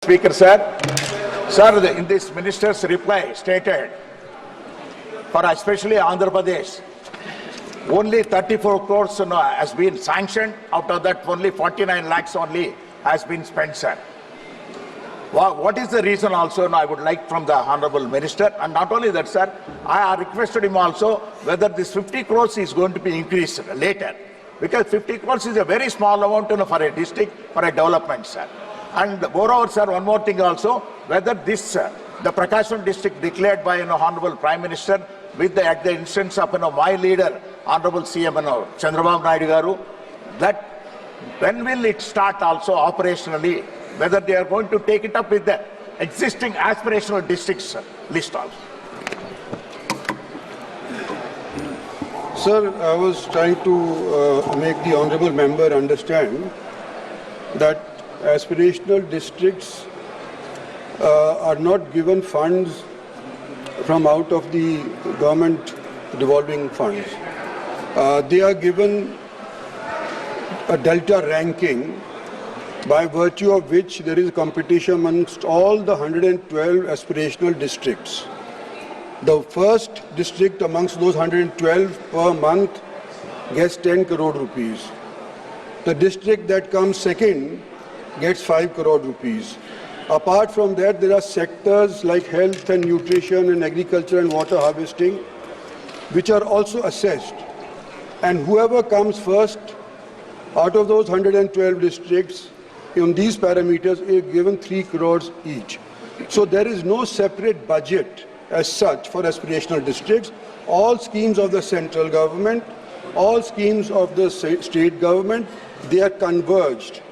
Speaker, sir. Sir, in this minister's reply stated, for especially Andhra Pradesh, only 34 crores has been sanctioned. Out of that, only 49 lakhs only has been spent, sir. What is the reason also? I would like from the Honorable Minister, and not only that, sir, I requested him also whether this 50 crores is going to be increased later, because 50 crores is a very small amount for a district, for a development, sir. And moreover, sir, one more thing also, whether this, the Prakasham district declared by Honorable Prime Minister with at the instance of my leader, Honorable CM Chandrababu Naidu Garu, that when will it start also operationally, whether they are going to take it up with the existing aspirational districts list also. Sir, I was trying to make the honourable member understand that aspirational districts are not given funds from out of the government revolving funds. They are given a delta ranking by virtue of which there is competition amongst all the 112 aspirational districts. The first district amongst those 112 per month gets 10 crore rupees. The district that comes second gets 5 crore rupees. Apart from that, there are sectors like health and nutrition and agriculture and water harvesting, which are also assessed. And whoever comes first out of those 112 districts in these parameters is given 3 crores each. So there is no separate budget as such for aspirational districts. All schemes of the central government, all schemes of the state government, they are converged.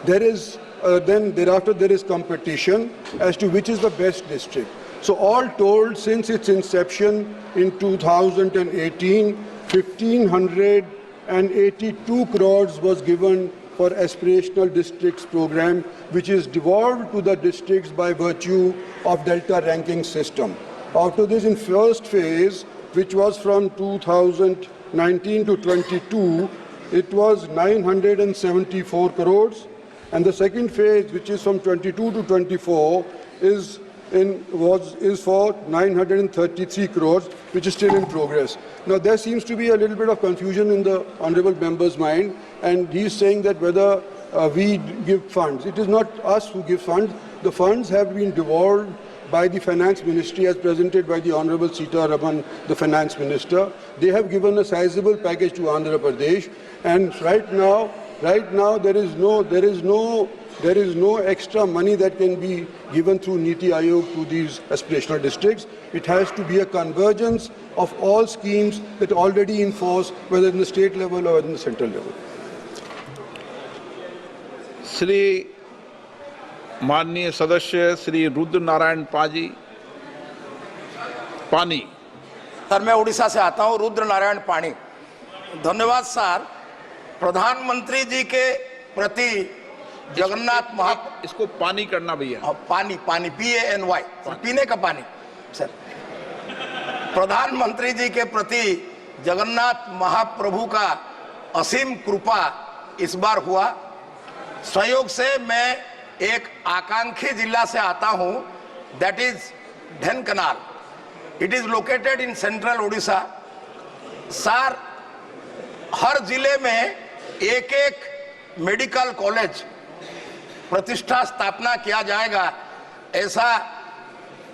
There is then thereafter there is competition as to which is the best district. So all told, since its inception in 2018, 1,582 crores was given for aspirational districts program, which is devolved to the districts by virtue of delta ranking system. Out of this, in first phase, which was from 2019 to 22, it was 974 crores. And the second phase, which is from 22 to 24, is for 933 crores, which is still in progress. Now, there seems to be a little bit of confusion in the honourable member's mind, and he's saying that whether we give funds. It is not us who give funds. The funds have been devolved by the Finance Ministry as presented by the Honourable Sitaraman, the Finance Minister. They have given a sizable package to Andhra Pradesh, and right now there is no extra money that can be given through Niti Aayog to these aspirational districts. It has to be a convergence of all schemes that are already in force, whether in the state level or in the central level. Shri माननीय सदस्य श्री रुद्र नारायण पानी। Sir, मैं उड़ीसा से आता हूं, रुद्र नारायण पानी। धन्यवाद sir. प्रधानमंत्री जी के प्रति जगन्नाथ इसको पानी करना भैया। पानी PANY, पीने का पानी। सर, प्रधानमंत्री जी के प्रति जगन्नाथ महाप्रभु का असीम कृपा इस बार हुआ। संयोग से मैं एक आकांक्षी जिला से आता हूं, that is Dhenkanal. It is located in central Orissa. Sir, हर जिले में एक एक मेडिकल कॉलेज प्रतिष्ठा स्थापना किया जाएगा, ऐसा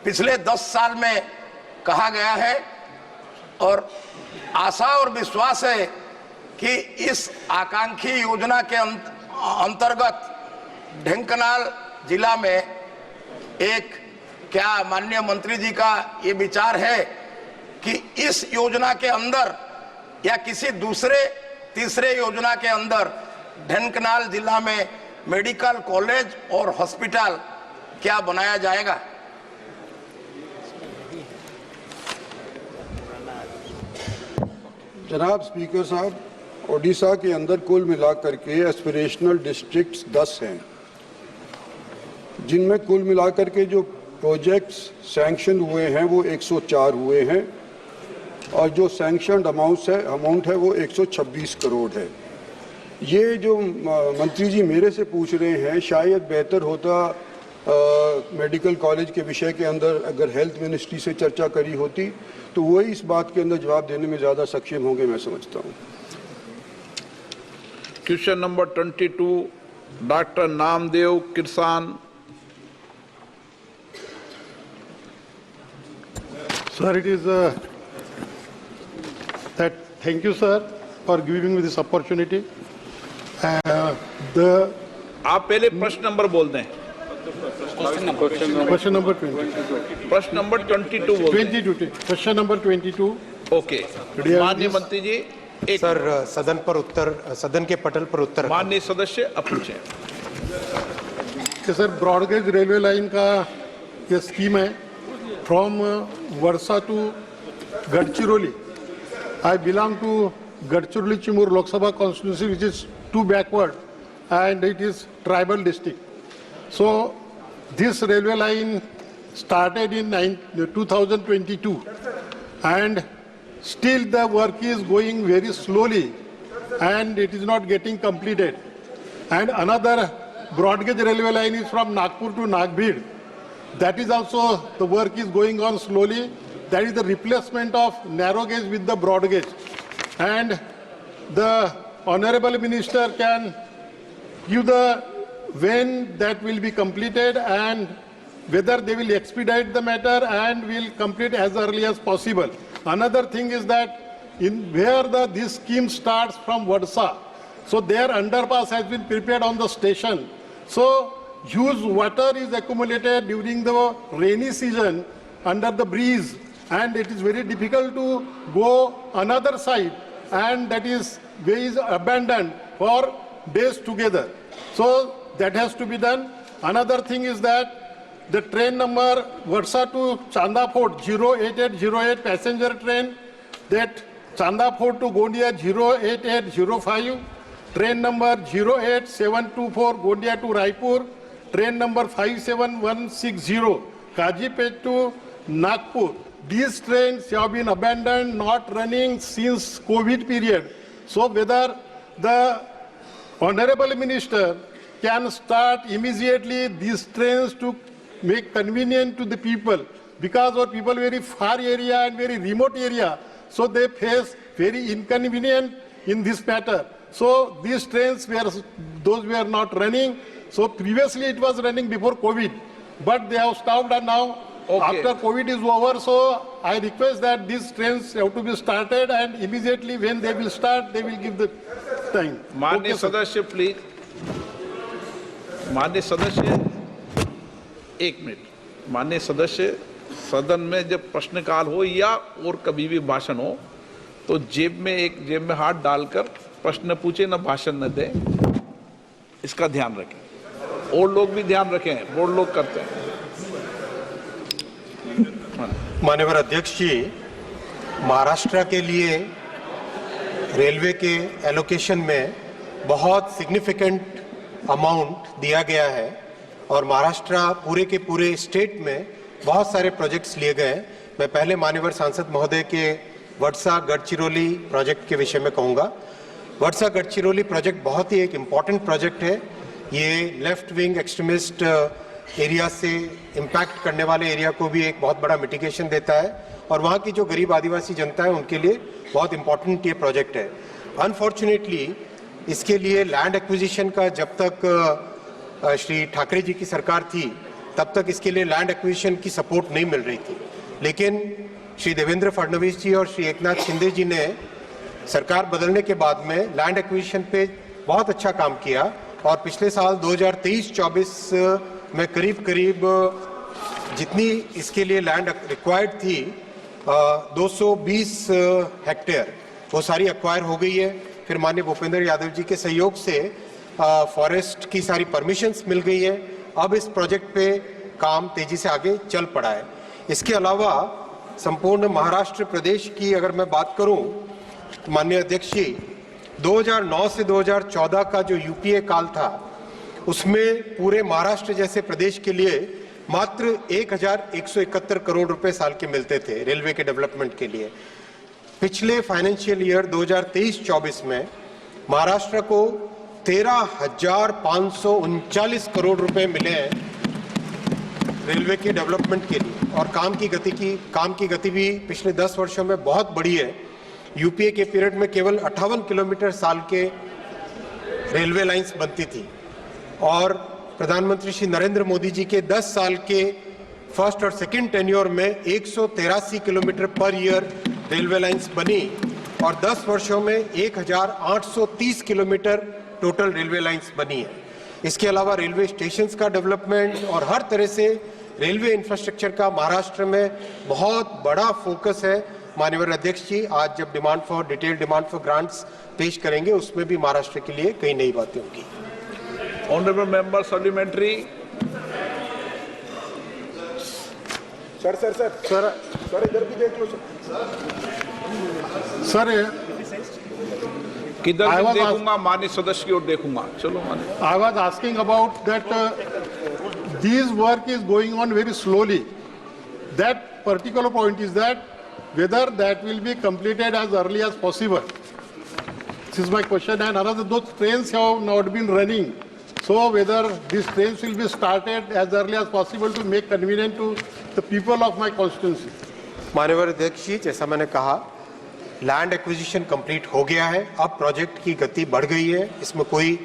पिछले 10 साल में कहा गया है, और आशा और विश्वास है कि इस आकांक्षी योजना के अंतर्गत ढेंकनाल जिला में एक, क्या माननीय मंत्री जी का ये विचार है कि इस योजना के अंदर या किसी दूसरे तीसरे योजना के अंदर ढेंकनाल जिला में मेडिकल कॉलेज और हॉस्पिटल क्या बनाया जाएगा? जनाब स्पीकर साहब, ओडिशा के अंदर कुल मिलाकर के एस्पिरेशनल डिस्ट्रिक्ट्स 10 हैं, जिनमें कुल मिलाकर के जो प्रोजेक्ट्स सैंक्शन हुए हैं वो 104 हुए हैं, और जो सैंक्शनड अमाउंट है वो 126 करोड़ है। ये जो मंत्री जी मेरे से पूछ रहे हैं, शायद बेहतर होता मेडिकल कॉलेज के विषय के अंदर अगर हेल्थ मिनिस्ट्री से चर्चा करी होती तो वही इस बात के अंदर जवाब देने में ज़्यादा सक्षम होंगे, मैं समझता हूँ। Question number 22, doctor Namdev Kirsan. Sir, it is that thank you, sir, for giving me this opportunity. The आप पहले प्रश्न नंबर बोल दें। question number 20. प्रश्न नंबर 22 बोल दें। 22. Question number 22. ओके, माननीय मंत्री जी एक सर, सदन के पटल पर उत्तर। माननीय सदस्य अब पूछें। कि सर ब्रॉडगेज रेलवे लाइन का ये स्कीम है from Varsha to Gadchiroli. I belong to Gadchiroli Chimur Lok Sabha constituency which is too backward and it is tribal district. So this railway line started in 2022 and still the work is going very slowly and it is not getting completed. And another broad gauge railway line is from Nagpur to Nagbir. That is also, the work is going on slowly. That is the replacement of narrow gauge with the broad gauge. And the Honorable Minister can give the when that will be completed and whether they will expedite the matter and will complete as early as possible. Another thing is that in where this scheme starts from Vadsa, so their underpass has been prepared on the station. So huge water is accumulated during the rainy season under the bridge and it is very difficult to go another side and that is way is abandoned for days together. So that has to be done. Another thing is that the train number Vadsa to Chanda Fort 08808 passenger train, that Chanda Fort to Gondia 08805, train number 08724 Gondia to Raipur, train number 57160 Kajipet to Nagpur. These trains have been abandoned, not running since COVID period. So whether the Honorable Minister can start immediately these trains to make convenient to the people, because our people very far area and very remote area, so they face very inconvenient in this matter. So these trains were not running. So previously it was running before COVID, but they have stopped and now after COVID is over. So I request that these trains have to be started and immediately when they will start, they will give the time. माननीय सदस्य please, माननीय सदस्य एक minute. माननीय सदस्य, सदन में जब प्रश्नकाल हो या और कभी भी भाषण हो तो जेब में हाथ डालकर प्रश्न पूछे, न भाषण न दे, इसका ध्यान रखें। और लोग भी ध्यान रखें, बोर्ड लोग करते हैं। माननीय अध्यक्ष जी, महाराष्ट्र के लिए रेलवे के एलोकेशन में बहुत सिग्निफिकेंट अमाउंट दिया गया है और महाराष्ट्र पूरे के पूरे स्टेट में बहुत सारे प्रोजेक्ट्स लिए गए। मैं पहले माननीय सांसद महोदय के वडसा गढ़चिरौली प्रोजेक्ट के विषय में कहूँगा। वडसा गढ़चिरौली प्रोजेक्ट बहुत ही एक इम्पॉर्टेंट प्रोजेक्ट है। ये लेफ्ट विंग एक्सट्रीमिस्ट एरिया से इम्पैक्ट करने वाले एरिया को भी एक बहुत बड़ा मिटिगेशन देता है और वहाँ की जो गरीब आदिवासी जनता है उनके लिए बहुत इम्पोर्टेंट ये प्रोजेक्ट है। अनफॉर्चुनेटली इसके लिए लैंड एक्विजिशन का जब तक श्री ठाकरे जी की सरकार थी तब तक इसके लिए लैंड एक्विजिशन की सपोर्ट नहीं मिल रही थी, लेकिन श्री देवेंद्र फडणवीस जी और श्री एकनाथ शिंदे जी ने सरकार बदलने के बाद में लैंड एक्विजिशन पे बहुत अच्छा काम किया और पिछले साल 2023-24 में करीब जितनी इसके लिए लैंड रिक्वायर्ड थी 220 हेक्टेयर वो सारी एक्वायर हो गई है। फिर माननीय भूपेंद्र यादव जी के सहयोग से फॉरेस्ट की सारी परमिशंस मिल गई है। अब इस प्रोजेक्ट पे काम तेजी से आगे चल पड़ा है। इसके अलावा संपूर्ण महाराष्ट्र प्रदेश की अगर मैं बात करूं तो माननीय अध्यक्ष जी 2009 से 2014 का जो यूपीए काल था उसमें पूरे महाराष्ट्र जैसे प्रदेश के लिए मात्र 1171 करोड़ रुपए साल के मिलते थे रेलवे के डेवलपमेंट के लिए। पिछले फाइनेंशियल ईयर 2023-24 में महाराष्ट्र को 13,539 करोड़ रुपए मिले हैं रेलवे के डेवलपमेंट के लिए और काम की गति भी पिछले 10 वर्षों में बहुत बढ़ी है। यूपीए के पीरियड में केवल 58 किलोमीटर साल के रेलवे लाइंस बनती थी और प्रधानमंत्री श्री नरेंद्र मोदी जी के 10 साल के फर्स्ट और सेकंड टेन्योर में 183 kilometre per year railway lines बनी और 10 वर्षों में 1830 किलोमीटर टोटल रेलवे लाइंस बनी है। इसके अलावा रेलवे स्टेशंस का डेवलपमेंट और हर तरह से रेलवे इंफ्रास्ट्रक्चर का महाराष्ट्र में बहुत बड़ा फोकस है। माननीय अध्यक्ष जी आज जब डिटेल डिमांड फॉर ग्रांट्स पेश करेंगे उसमें भी महाराष्ट्र के लिए कई नई बातें होंगी। Honourable member supplementary. सर इधर भी देख लो सर किधर I से was देखूंगा, माननीय सदस्य की ओर देखूंगा। चलो माननीय। I was asking about that this work is going on very slowly. That particular point is that whether that will be completed as early as possible. This is my question. And another, those trains have not been running. So whether these trains will be started as early as possible to make convenient to the people of my constituency. माननीय अध्यक्ष जी, जैसा मैंने कहा land acquisition complete हो गया है। अब project की गति बढ़ गई है, इसमें कोई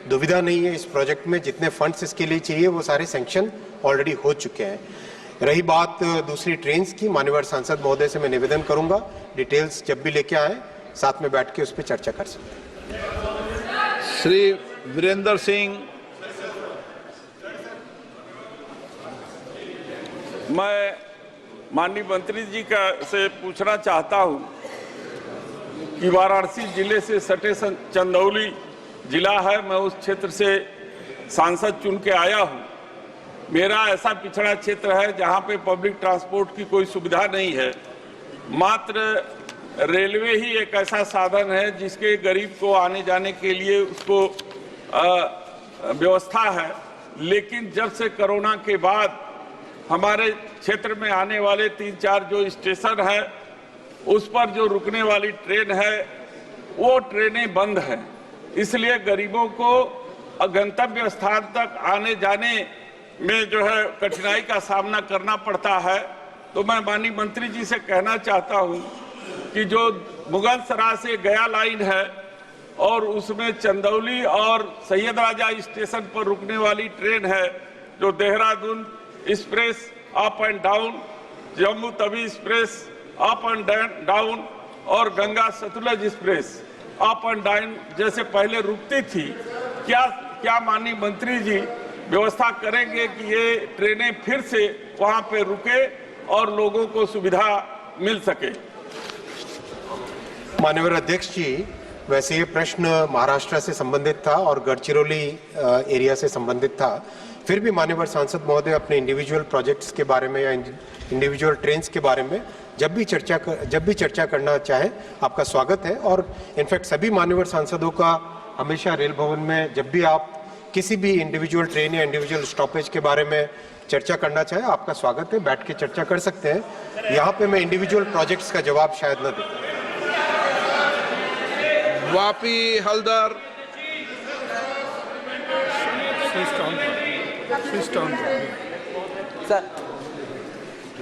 दुविधा नहीं है। इस प्रोजेक्ट में जितने फंड्स इसके लिए चाहिए वो सारे सैंक्शन ऑलरेडी हो चुके हैं। रही बात दूसरी ट्रेन्स की, माननीय सांसद महोदय से मैं निवेदन करूंगा डिटेल्स जब भी लेके आए साथ में बैठ के उस पर चर्चा कर सकते हैं। श्री वीरेंद्र सिंह। मैं माननीय मंत्री जी का से पूछना चाहता हूं कि वाराणसी जिले से सटे चंदौली जिला है, मैं उस क्षेत्र से सांसद चुन के आया हूं। मेरा ऐसा पिछड़ा क्षेत्र है जहां पे पब्लिक ट्रांसपोर्ट की कोई सुविधा नहीं है, मात्र रेलवे ही एक ऐसा साधन है जिसके गरीब को आने जाने के लिए उसको व्यवस्था है। लेकिन जब से कोरोना के बाद हमारे क्षेत्र में आने वाले 3-4 जो स्टेशन है उस पर जो रुकने वाली ट्रेन है वो ट्रेनें बंद हैं, इसलिए गरीबों को गंतव्य स्थान तक आने जाने में जो है कठिनाई का सामना करना पड़ता है। तो मैं माननीय मंत्री जी से कहना चाहता हूं कि जो मुगल सराय से गया लाइन है और उसमें चंदौली और सैयद राजा स्टेशन पर रुकने वाली ट्रेन है, जो Dehradun express up and down, Jammu Tawi express up and down और Ganga Sutlej express up and down जैसे पहले रुकती थी, क्या माननीय मंत्री जी व्यवस्था करेंगे कि ये ट्रेनें फिर से वहां पे रुके और लोगों को सुविधा मिल सके? माननीय अध्यक्ष जी, वैसे ये प्रश्न महाराष्ट्र से संबंधित था और गढ़चिरौली एरिया से संबंधित था। फिर भी माननीय सांसद महोदय अपने इंडिविजुअल प्रोजेक्ट्स के बारे में या इंडिविजुअल ट्रेन्स के बारे में जब भी चर्चा करना चाहे आपका स्वागत है। और इनफैक्ट सभी माननीय सांसदों का हमेशा रेल भवन में जब भी आप किसी भी इंडिविजुअल ट्रेन या इंडिविजुअल स्टॉपेज के बारे में चर्चा करना चाहे आपका स्वागत है, बैठ के चर्चा कर सकते हैं। यहाँ पे मैं इंडिविजुअल प्रोजेक्ट्स का जवाब शायद न दूं। वापी हल्दर।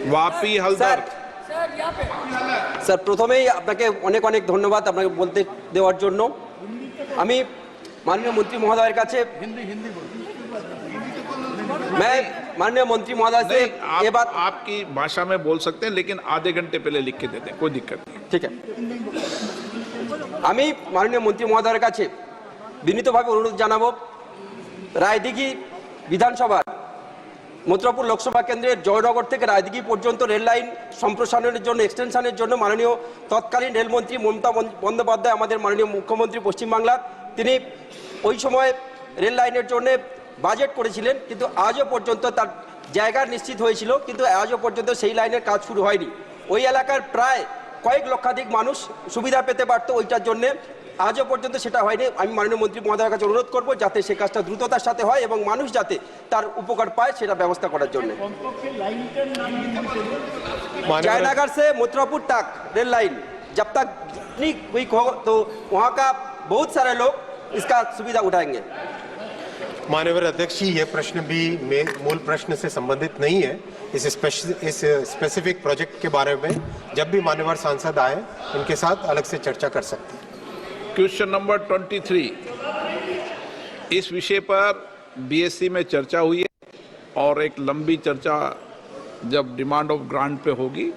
वापी हल्दर। স্যার প্রথমেই আপনাকে অনেক অনেক ধন্যবাদ আপনাকে বলতে দেওয়ার জন্য। আমি মাননীয় মন্ত্রী মহোদয়ের কাছে मैं माननीय मंत्री महोदय से ये बात आपकी भाषा में बोल सकते हैं, लेकिन आधे घंटे पहले लिख के देते हैं, कोई दिक्कत नहीं। ঠিক আছে, আমি মাননীয় মন্ত্রী মহোদয়ের কাছে বিনীতভাবে অনুরোধ জানাবো রায়দিঘি বিধানসভার মথুরাপুর লোকসভা কেন্দ্রের জয়নগর থেকে রায়দিঘি পর্যন্ত রেল লাইন সম্প্রসারণের জন্য এক্সটেনশনের জন্য মাননীয় তৎকালীন রেলমন্ত্রী মমতা বন্দ্যোপাধ্যায় আমাদের মাননীয় মুখ্যমন্ত্রী পশ্চিমবাংলার, তিনি ওই সময় রেল লাইনের জন্য বাজেট করেছিলেন, কিন্তু আজও পর্যন্ত তার জায়গা নিশ্চিত হয়েছিল, কিন্তু আজও পর্যন্ত সেই লাইনের কাজ শুরু হয়নি। ওই এলাকার প্রায় কয়েক লক্ষাধিক মানুষ সুবিধা পেতে পারতো, ওইটার জন্য আজও পর্যন্ত সেটা হয়নি। আমি মাননীয় মন্ত্রী মহোদয়ের কাছে অনুরোধ করব যাতে সেই কাজটা দ্রুততার সাথে হয় এবং মানুষ যাতে তার উপকার পায় সেটা ব্যবস্থা করার জন্য। जयनगर से मथुरापुर तक रेल लाइन जब तक नहीं क्विक हो तो वहाँ का बहुत सारे लोग इसका सुविधा उठाएंगे। माननीय अध्यक्ष जी, ये प्रश्न भी मूल प्रश्न से संबंधित नहीं है। इस स्पेसिफिक प्रोजेक्ट के बारे में जब भी माननीय सांसद आए उनके साथ अलग से चर्चा कर सकते हैं। क्वेश्चन नंबर 23, इस विषय पर बीएससी में चर्चा हुई है और एक लंबी चर्चा जब डिमांड ऑफ ग्रांट पे होगी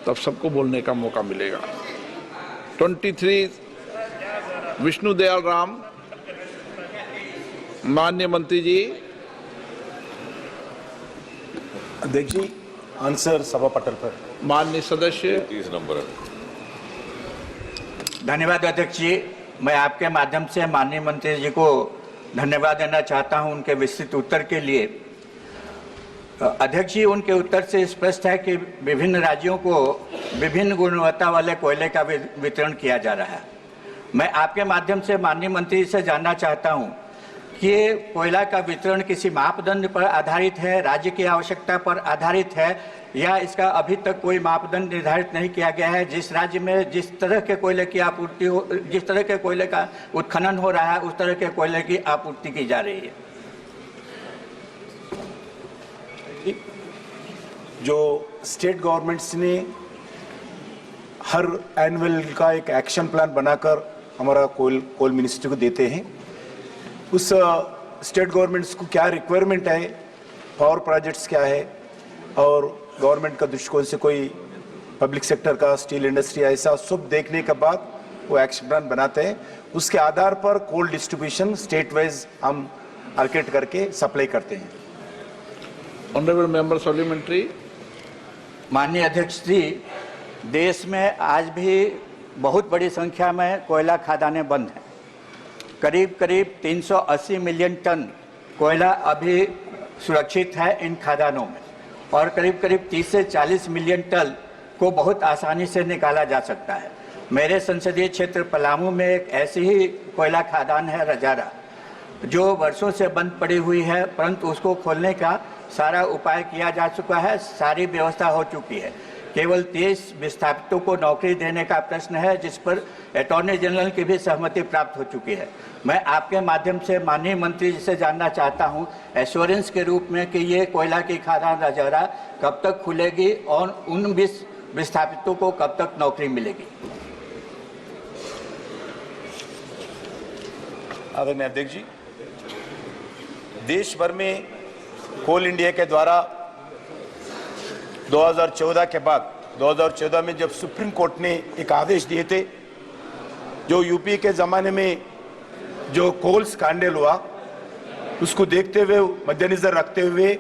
तब सबको बोलने का मौका मिलेगा। 23 विष्णु दयाल राम, माननीय मंत्री जी। अध्यक्ष जी, आंसर सभा पटल पर। माननीय सदस्य। धन्यवाद अध्यक्ष जी। मैं आपके माध्यम से माननीय मंत्री जी को धन्यवाद देना चाहता हूं उनके विस्तृत उत्तर के लिए। अध्यक्ष जी, उनके उत्तर से स्पष्ट है कि विभिन्न राज्यों को विभिन्न गुणवत्ता वाले कोयले का वितरण किया जा रहा है। मैं आपके माध्यम से माननीय मंत्री से जानना चाहता हूं कि ये कोयला का वितरण किसी मापदंड पर आधारित है, राज्य की आवश्यकता पर आधारित है, या इसका अभी तक कोई मापदंड निर्धारित नहीं किया गया है? जिस राज्य में जिस तरह के कोयले की आपूर्ति हो, जिस तरह के कोयले का उत्खनन हो रहा है, उस तरह के कोयले की आपूर्ति की जा रही है। जो स्टेट गवर्नमेंट्स ने हर एनुअल का एक एक्शन प्लान बनाकर हमारा कोल मिनिस्ट्री को देते हैं, उस स्टेट गवर्नमेंट्स को क्या रिक्वायरमेंट है, पावर प्रोजेक्ट्स क्या है, और गवर्नमेंट का दृष्टिकोण से कोई पब्लिक सेक्टर का, स्टील इंडस्ट्री, ऐसा सब देखने के बाद वो एक्शन प्लान बनाते हैं। उसके आधार पर कोल डिस्ट्रीब्यूशन स्टेट वाइज हम एलोकेट करके सप्लाई करते हैं। Honourable member supplementary. माननीय अध्यक्ष जी, देश में आज भी बहुत बड़ी संख्या में कोयला खदानें बंद हैं। करीब करीब 380 मिलियन टन कोयला अभी सुरक्षित है इन खदानों में, और करीब करीब 30 से 40 मिलियन टन को बहुत आसानी से निकाला जा सकता है। मेरे संसदीय क्षेत्र पलामू में एक ऐसी ही कोयला खदान है रजारा, जो वर्षों से बंद पड़ी हुई है, परंतु उसको खोलने का सारा उपाय किया जा चुका है, सारी व्यवस्था हो चुकी है। केवल 30 विस्थापितों को नौकरी देने का प्रश्न है, जिस पर अटॉर्नी जनरल की भी सहमति प्राप्त हो चुकी है। मैं आपके माध्यम से माननीय मंत्री जी से जानना चाहता हूं एश्योरेंस के रूप में कि ये कोयला की खदान रजारा कब तक खुलेगी और उन 20 विस्थापितों को कब तक नौकरी मिलेगी? आदरणीय अध्यक्ष जी, देश भर में कोल इंडिया के द्वारा 2014 के बाद 2014 में जब सुप्रीम कोर्ट ने एक आदेश दिए थे, जो यूपी के ज़माने में जो कोल स्कैंडल हुआ उसको देखते हुए, मद्देनजर रखते हुए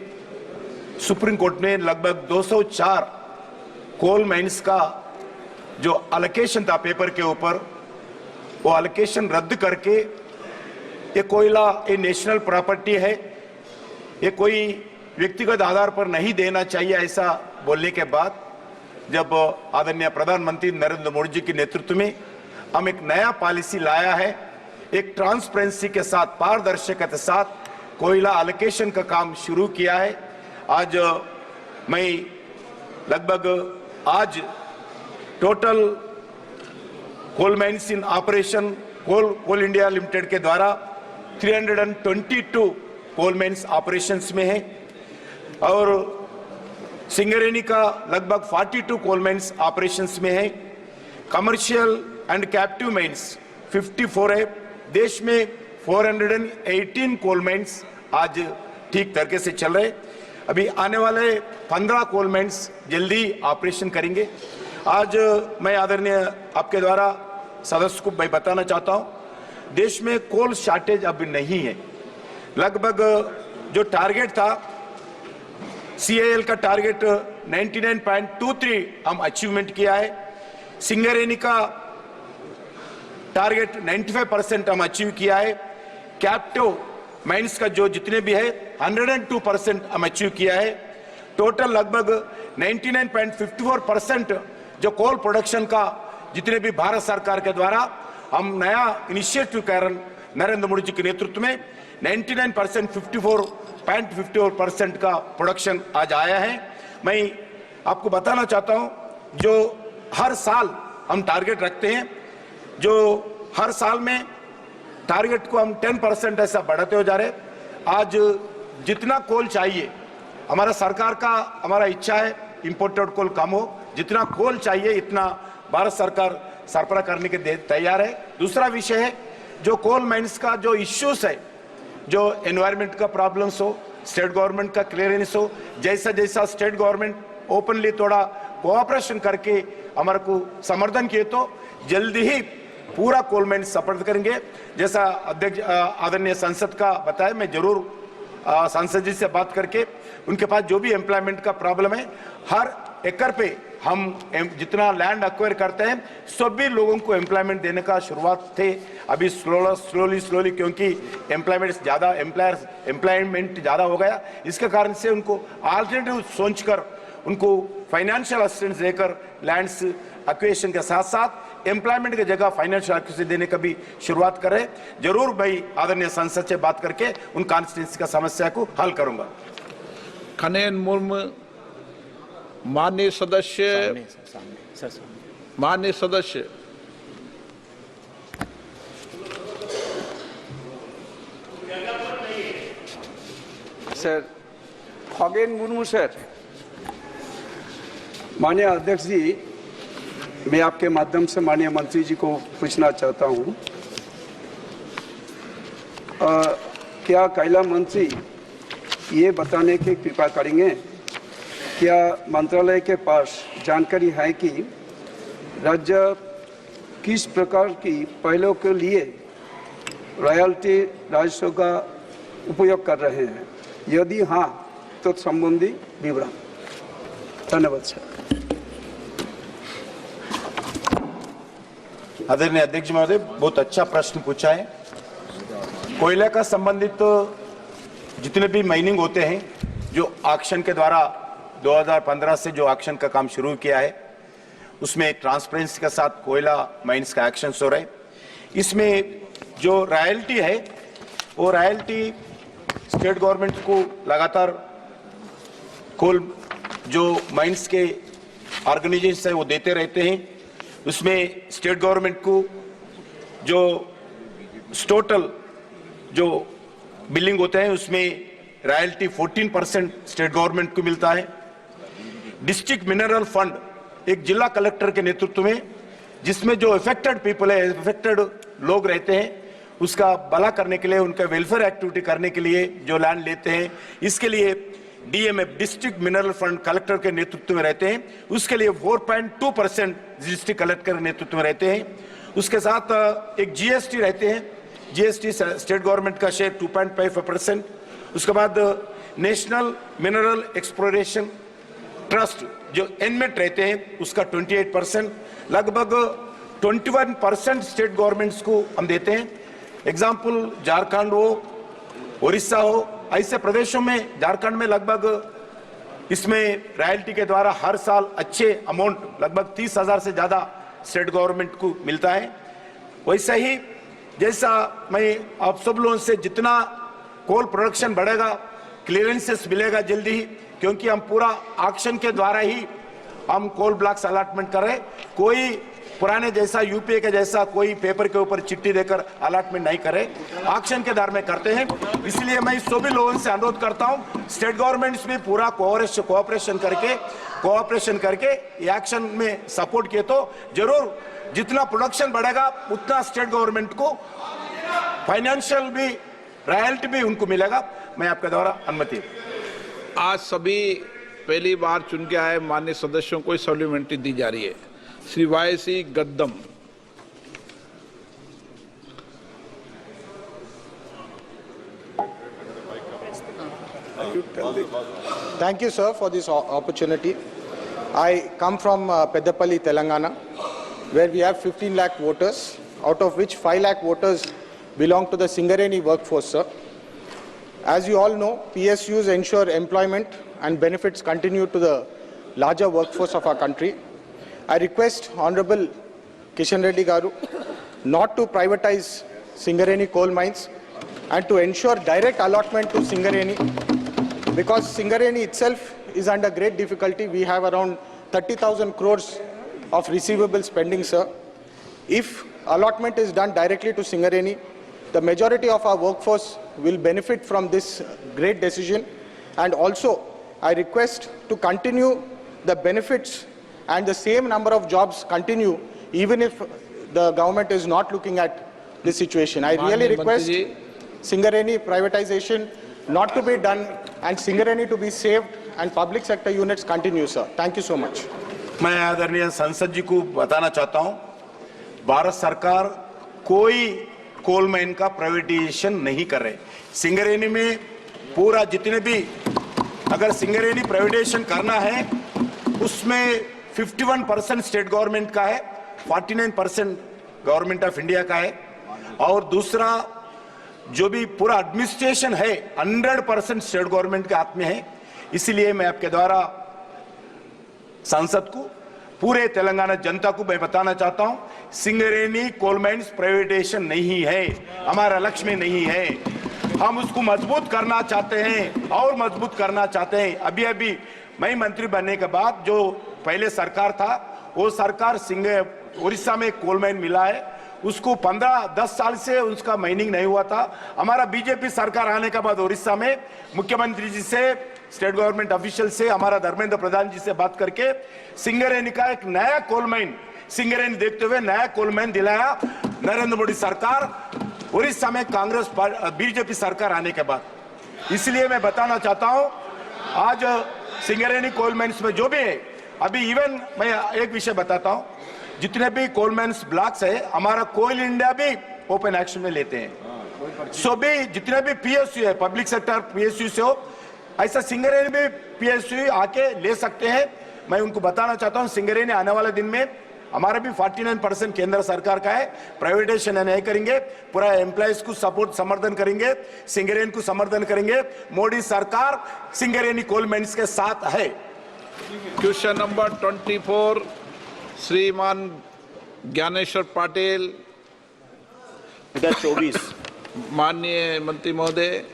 सुप्रीम कोर्ट ने लगभग 204 कोल माइंस का जो अलोकेशन था पेपर के ऊपर, वो अलोकेशन रद्द करके ये कोयला ये नेशनल प्रॉपर्टी है, ये कोई व्यक्तिगत आधार पर नहीं देना चाहिए, ऐसा बोलने के बाद जब आदरणीय प्रधानमंत्री नरेंद्र मोदी जी के नेतृत्व में हम एक नया पॉलिसी लाया है, एक ट्रांसपेरेंसी के साथ, पारदर्शिता के साथ कोयला अलोकेशन का काम शुरू किया है। आज मैं लगभग आज total coal mines in operation coal India limited के द्वारा 322 कोल माइंस ऑपरेशंस में है, और सिंगरेनी का लगभग 42 कोल माइंस ऑपरेशंस में है। कमर्शियल एंड कैप्टिव माइंस 54 है। देश में 418 कोल माइंस आज ठीक तरीके से चल रहे। अभी आने वाले 15 कोल माइंस जल्दी ऑपरेशन करेंगे। आज मैं आदरणीय आपके द्वारा सदस्य को मैं बताना चाहता हूं, देश में कोल शॉर्टेज अभी नहीं है। लगभग जो टारगेट था CIL का टारगेट 99.23 हम अचीवमेंट किया है। सिंगरेनी का टारगेट 95% हम अचीव किया है। कैप्टिव माइंस का जो जितने भी है 102% हम अचीव किया है। टोटल लगभग 99.54% जो कोल प्रोडक्शन का जितने भी भारत सरकार के द्वारा हम नया इनिशिएटिव कर नरेंद्र मोदी जी के नेतृत्व में 99% 54.54% का प्रोडक्शन आज आया है। मैं आपको बताना चाहता हूं, जो हर साल हम टारगेट रखते हैं, जो हर साल में टारगेट को हम 10% ऐसा बढ़ाते हो जा रहे। आज जितना कोल चाहिए, हमारा सरकार का हमारा इच्छा है इंपोर्टेड कोल कम हो, जितना कोल चाहिए इतना भारत सरकार सरबराह करने के तैयार है। दूसरा विषय है जो कोल माइंस का जो इश्यूज है, जो एनवायरनमेंट का प्रॉब्लम्स हो, स्टेट गवर्नमेंट का क्लियरेंस हो, जैसा जैसा स्टेट गवर्नमेंट ओपनली थोड़ा कोऑपरेशन करके हमारे को समर्थन किए तो जल्दी ही पूरा कोल माइंस सपोर्ट करेंगे। जैसा अध्यक्ष आदरणीय संसद का बताया, मैं जरूर सांसद जी से बात करके उनके पास जो भी एम्प्लॉयमेंट का प्रॉब्लम है, हर एकड़ पे हम जितना लैंड एक्वायर करते हैं सभी लोगों को एम्प्लॉयमेंट देने का शुरुआत थे। अभी स्लोली क्योंकि एम्प्लॉयमेंट ज़्यादा हो गया, इसके कारण से उनको अल्टरनेटिव सोचकर उनको फाइनेंशियल असिस्टेंस देकर लैंड्स एक्विजिशन के साथ साथ एम्प्लॉयमेंट की जगह फाइनेंशियल असिस्टेंस देने का भी शुरुआत करें। जरूर भाई आदरणीय संसद से बात करके उन कॉन्स्टिट्यूंसी का समस्या को हल करूंगा। खनेन मुर्मू, माननीय सदस्य, माननीय सदस्य सर, खगेन मुर्मू सर। माननीय अध्यक्ष जी, मैं आपके माध्यम से माननीय मंत्री जी को पूछना चाहता हूं, क्या कैला मंत्री ये बताने की कृपा करेंगे, क्या मंत्रालय के पास जानकारी है कि राज्य किस प्रकार की पहलों के लिए रॉयल्टी राजस्व का उपयोग कर रहे हैं? यदि हाँ तो संबंधी विवरण। धन्यवाद सर। आदरणीय अध्यक्ष महोदय, बहुत अच्छा प्रश्न पूछा है। कोयला का संबंधित तो जितने भी माइनिंग होते हैं, जो ऑक्शन के द्वारा 2015 से जो ऑक्शन का काम शुरू किया है, उसमें ट्रांसपेरेंसी के साथ कोयला माइंस का एक्शन हो रहा है। इसमें जो रॉयल्टी है वो रॉयल्टी स्टेट गवर्नमेंट को लगातार कोल जो माइंस के ऑर्गेनाइजेशन है वो देते रहते हैं। उसमें स्टेट गवर्नमेंट को जो टोटल जो बिलिंग होते हैं उसमें रॉयल्टी 14% स्टेट गवर्नमेंट को मिलता है। डिस्ट्रिक्ट मिनरल फंड एक जिला कलेक्टर के नेतृत्व में, जिसमें जो अफेक्टेड पीपल है, अफेक्टेड लोग रहते हैं, उसका भला करने के लिए, उनका वेलफेयर एक्टिविटी करने के लिए जो लैंड लेते हैं, इसके लिए DMF district mineral fund collector के नेतृत्व में रहते हैं। उसके लिए 4.2% डिस्ट्रिक्ट कलेक्टर के नेतृत्व में रहते हैं। उसके साथ एक जीएसटी रहते हैं, जीएसटी स्टेट गवर्नमेंट का शेयर 2.5%। उसके बाद नेशनल मिनरल एक्सप्लोरेशन ट्रस्ट जो एनमेट रहते हैं उसका 28%, लगभग 21% स्टेट गवर्नमेंट्स को हम देते हैं। एग्जाम्पल झारखंड हो, उड़ीसा हो, ऐसे प्रदेशों में, झारखंड में लगभग इसमें रॉयल्टी के द्वारा हर साल अच्छे अमाउंट लगभग 30,000 से ज्यादा स्टेट गवर्नमेंट को मिलता है। वैसे ही जैसा मैं आप सब लोगों से, जितना कोल प्रोडक्शन बढ़ेगा क्लियरेंसेस मिलेगा जल्दी ही, क्योंकि हम पूरा ऑक्शन के द्वारा ही हम कोल ब्लॉक्स अलॉटमेंट कर रहे। कोई पुराने जैसा यूपीए के जैसा कोई पेपर के ऊपर चिट्ठी देकर अलॉटमेंट नहीं करे, ऑक्शन के द्वारा में करते हैं। इसलिए मैं सभी लोगों से अनुरोध करता हूं, स्टेट गवर्नमेंट्स में पूरा कोऑपरेशन करके एक्शन में सपोर्ट किए तो जरूर जितना प्रोडक्शन बढ़ेगा उतना स्टेट गवर्नमेंट को फाइनेंशियल भी, रॉयल्टी भी उनको मिलेगा। मैं आपके द्वारा अनुमति। आज सभी पहली बार चुन के आए माननीय सदस्यों को सप्लीमेंट्री दी जा रही है। Shri Y C Gaddam. Thank you, sir, for this opportunity. I come from Peddapalli, Telangana, where we have 15 lakh voters, out of which 5 lakh voters belong to the Singareni workforce, sir. As you all know, PSUs ensure employment and benefits continue to the larger workforce of our country. I request Honorable Kishan Reddy Garu not to privatize Singareni coal mines and to ensure direct allotment to Singareni, because Singareni itself is under great difficulty. We have around 30,000 crores of receivables pending, sir. If allotment is done directly to Singareni, the majority of our workforce will benefit from this great decision. And also, I request to continue the benefits and the same number of jobs continue even if the government is not looking at this situation. I really request Singareni privatization not to be done and Singareni to be saved and public sector units continue, sir. Thank you so much. मैं आदरणीय संसद जी को बताना चाहता हूं, भारत सरकार कोई coal mine का प्राइवेटाइजेशन नहीं कर रहे। सिंगरेनी में पूरा जितने भी अगर सिंगरेनी प्राइवेटाइजेशन करना है उसमें 51% स्टेट गवर्नमेंट का है, 49% गवर्नमेंट ऑफ इंडिया का है, और दूसरा जो भी पूरा एडमिनिस्ट्रेशन है 100% स्टेट गवर्नमेंट के हाथ में है। इसलिए मैं आपके द्वारा संसद को, पूरे तेलंगाना जनता को मैं बताना चाहता हूं, सिंगरेनी कोल माइंस प्राइवेटाइजेशन नहीं है, हमारा लक्ष्य में नहीं है। हम उसको मजबूत करना चाहते हैं और मजबूत करना चाहते हैं। अभी अभी मैं मंत्री बनने के बाद जो पहले सरकार था वो सरकार उड़ीसा में कोल माइन मिला है, उसको 15-10 साल से उसका माइनिंग नहीं हुआ था। हमारा बीजेपी सरकार आने के बाद उड़ीसा में मुख्यमंत्री जी से, स्टेट गवर्नमेंट ऑफिशियल से, हमारा धर्मेंद्र प्रधान जी से बात करके सिंगरेनी का एक नया कोल माइन, सिंगरेनी देखते हुए नया कोल माइन दिलाया नरेंद्र मोदी सरकार उड़ीसा में कांग्रेस बीजेपी सरकार आने के बाद। इसलिए मैं बताना चाहता हूं, आज सिंगरेनी कोल माइन्स में जो भी है, अभी इवन मैं एक विषय बताता हूं, जितने भी कोल माइन्स ब्लॉक्स है हमारा कोल इंडिया भी ओपन एक्शन में लेते हैं। सो भी जितने भी पीएसयू है, पब्लिक सेक्टर पीएसयू से हो, ऐसा सिंगरेनी भी पीएसयू आके ले सकते हैं। मैं उनको बताना चाहता हूं, सिंगरेनी आने वाले दिन में हमारा भी 49% केंद्र सरकार का है, प्राइवेटाइजेशन नहीं करेंगे, पूरा एम्प्लॉइज को सपोर्ट समर्थन करेंगे, सिंगरेनी को समर्थन करेंगे। मोदी सरकार सिंगरेनी कोल माइन्स के साथ है। क्वेश्चन नंबर 24 श्रीमान ज्ञानेश्वर पाटिल। 24 माननीय मंत्री महोदय,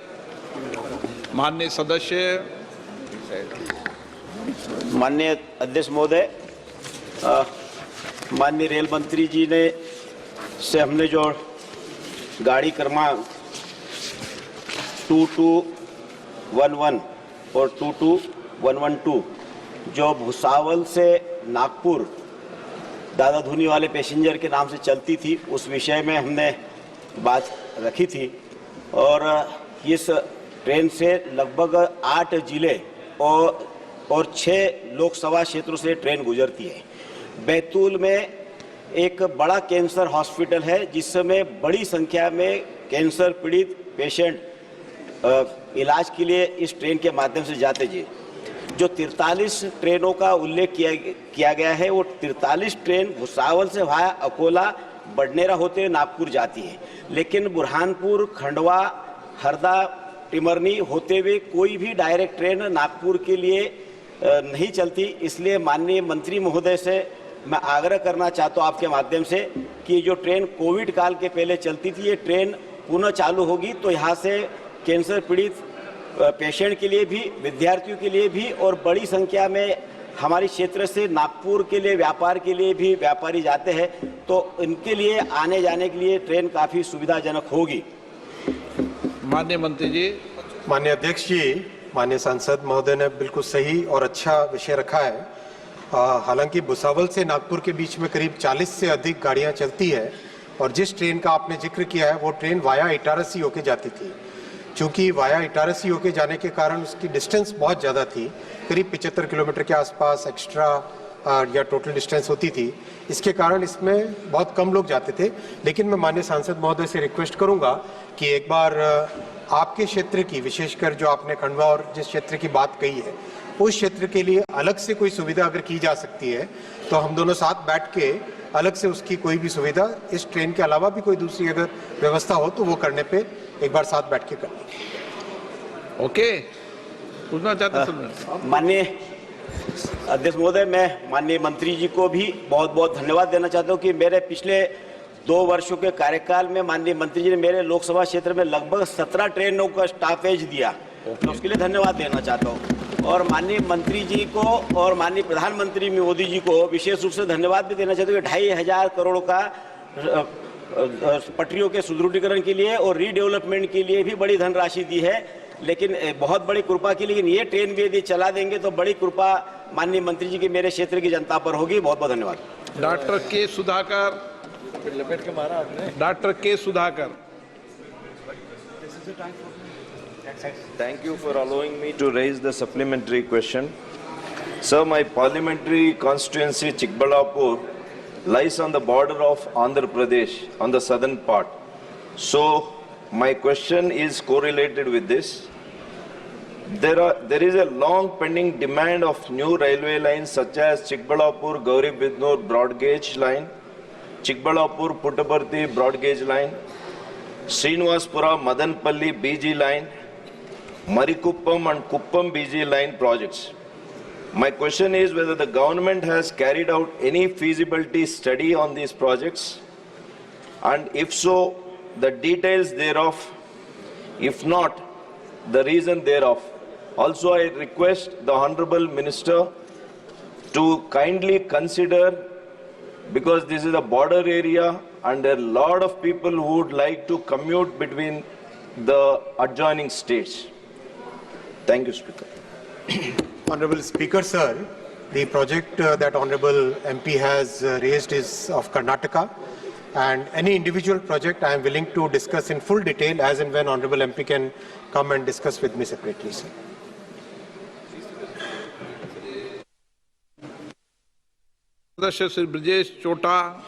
माननीय सदस्य, माननीय अध्यक्ष महोदय, माननीय रेल मंत्री जी ने से हमने जो गाड़ी क्रमांक 2211 और 22112 जो भुसावल से नागपुर दादा धुनी वाले पैसेंजर के नाम से चलती थी, उस विषय में हमने बात रखी थी। और इस ट्रेन से लगभग 8 जिले और 6 लोकसभा क्षेत्रों से ट्रेन गुजरती है। बैतूल में एक बड़ा कैंसर हॉस्पिटल है जिसमें बड़ी संख्या में कैंसर पीड़ित पेशेंट इलाज के लिए इस ट्रेन के माध्यम से जाते जी। जो 43 ट्रेनों का उल्लेख किया गया है, वो 43 ट्रेन भुसावल से वाया अकोला बडनेरा होते हुए नागपुर जाती है, लेकिन बुरहानपुर, खंडवा, हरदा, टिमरनी होते हुए कोई भी डायरेक्ट ट्रेन नागपुर के लिए नहीं चलती। इसलिए माननीय मंत्री महोदय से मैं आग्रह करना चाहता हूँ आपके माध्यम से कि जो ट्रेन कोविड काल के पहले चलती थी, ये ट्रेन पुनः चालू होगी तो यहाँ से कैंसर पीड़ित पेशेंट के लिए भी, विद्यार्थियों के लिए भी और बड़ी संख्या में हमारे क्षेत्र से नागपुर के लिए व्यापार के लिए भी व्यापारी जाते हैं, तो इनके लिए आने जाने के लिए ट्रेन काफ़ी सुविधाजनक होगी। माननीय मंत्री जी। माननीय अध्यक्ष जी, माननीय सांसद महोदय ने बिल्कुल सही और अच्छा विषय रखा है। हालांकि भुसावल से नागपुर के बीच में करीब 40 से अधिक गाड़ियां चलती है और जिस ट्रेन का आपने जिक्र किया है वो ट्रेन वाया इटारसी होके जाती थी। चूंकि वाया इटारसी होके जाने के कारण उसकी डिस्टेंस बहुत ज़्यादा थी, करीब 75 किलोमीटर के आसपास एक्स्ट्रा या टोटल डिस्टेंस होती थी। इसके कारण इसमें बहुत कम लोग जाते थे। लेकिन मैं माननीय सांसद महोदय से रिक्वेस्ट करूंगा कि एक बार आपके क्षेत्र की, विशेषकर जो आपने खंडवा और जिस क्षेत्र की बात कही है, उस क्षेत्र के लिए अलग से कोई सुविधा अगर की जा सकती है तो हम दोनों साथ बैठ के अलग से उसकी कोई भी सुविधा, इस ट्रेन के अलावा भी कोई दूसरी अगर व्यवस्था हो तो वो करने पे एक बार साथ बैठ के कर लेंगे। ओके, पूछना चाहते माननीय अध्यक्ष महोदय, मैं माननीय मंत्री जी को भी बहुत बहुत धन्यवाद देना चाहता हूँ कि मेरे पिछले 2 वर्षों के कार्यकाल में माननीय मंत्री जी ने मेरे लोकसभा क्षेत्र में लगभग 17 ट्रेनों का स्टॉपेज दिया, तो उसके लिए धन्यवाद देना चाहता हूँ। और माननीय मंत्री जी को और माननीय प्रधानमंत्री मोदी जी को विशेष रूप से धन्यवाद भी देना चाहता हूँ कि 2500 करोड़ का पटरियों के सुदृढ़ीकरण के लिए और रीडेवलपमेंट के लिए भी बड़ी धनराशि दी है, लेकिन बहुत बड़ी कृपा की, लेकिन ये ट्रेन भी यदि चला देंगे तो बड़ी कृपा माननीय मंत्री जी की मेरे क्षेत्र की जनता पर होगी। बहुत बहुत धन्यवाद। डॉक्टर के सुधाकर, डॉक्टर के Sudhakar. Thank you for allowing me to raise the supplementary question. Sir, my parliamentary constituency Chikbalapur lies on the border of Andhra Pradesh on the southern part. So my question is correlated with this. There is a long pending demand of new railway lines such as Chikbalapur Gauribidnur broad gauge line, Chikbalapur Puttaparthi broad gauge line, Srinivaspura Madanpalli BG line, Marikuppam and Kuppam BG line projects. My question is whether the government has carried out any feasibility study on these projects, and if so, the details thereof, if not, the reason thereof. Also, I request the Honorable Minister to kindly consider, because this is a border area and there are a lot of people who would like to commute between the adjoining states. Thank you, Speaker. Honorable Speaker, sir, the project that Honorable MP has raised is of Karnataka, and any individual project I am willing to discuss in full detail as and when Honorable MP can come and discuss with me separately, sir. सदस्य श्री ब्रजेश चोटा।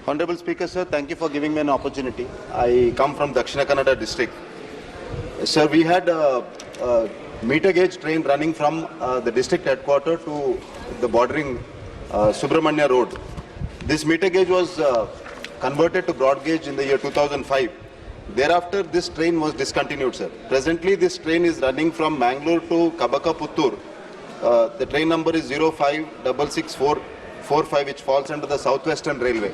Honorable Speaker, sir, thank you for giving me an opportunity. I come from Dakshina Kannada district. Sir, we had a meter gauge train running from the district headquarters to the bordering Subramanya Road. This meter gauge was converted to broad gauge in the year 2005. Thereafter, this train was discontinued, sir. Presently, this train is running from Mangalore to Kabaka-Puttur. The train number is 056645, which falls under the Southwestern Railway.